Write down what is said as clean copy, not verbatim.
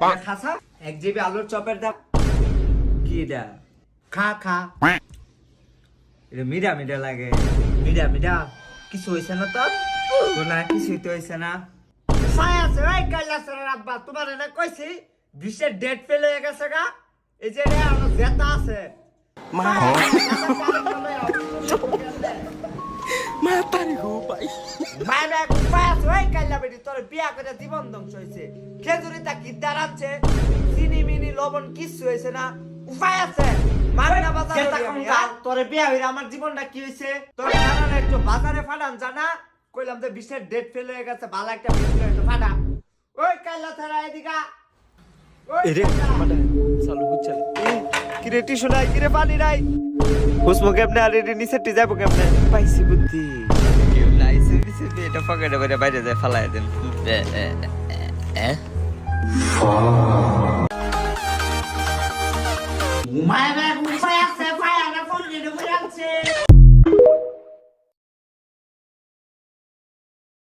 খাসা 1 জিবি আলুর চপের দাম কি এটা খা খা এটা মিডা মিডা লাগে মিডা মিডা কিছু হইছে না তো কোনা কিছু তো হইছে না সায়া আছে ওই কাইলাসের আব্বা তোমার এনে কইছি 20 এর ডেট ফেল হয়ে গেছে গা এই যে রে আর জেতা আছে মা মা তারি গো ভাই মায়না উপায় আছে ওই কাইলা বেটি তোর বিয়া করে জীবন ধ্বংস হইছে খেজুরিটা কি দাঁড়াচ্ছে চিনি মিনি লবণ কিছু হইছে না উপায় আছে মায়না বাজারে তোর বিয়া হইরা আমার জীবনটা কি হইছে তোর জানা একটু বাজারে ফাটান জানা কইলাম যে 20 এর ডেট ফেল হয়ে গেছে ভালো একটা বিস্কুট একটু ফাটা ওই কাইলা ছাড়া এদিকা এরে মানে চালু হচ্ছে কিরে টিস্যু নাই কিরে পানি নাই হুসমো কেমনে আর এটি নিচে টি যাবো কেমনে পাইছি বুদ্ধি কেউ লাইছে দিছে এটা পকেটে করে বাইরে যায় ফালাই দেন ঘুমায়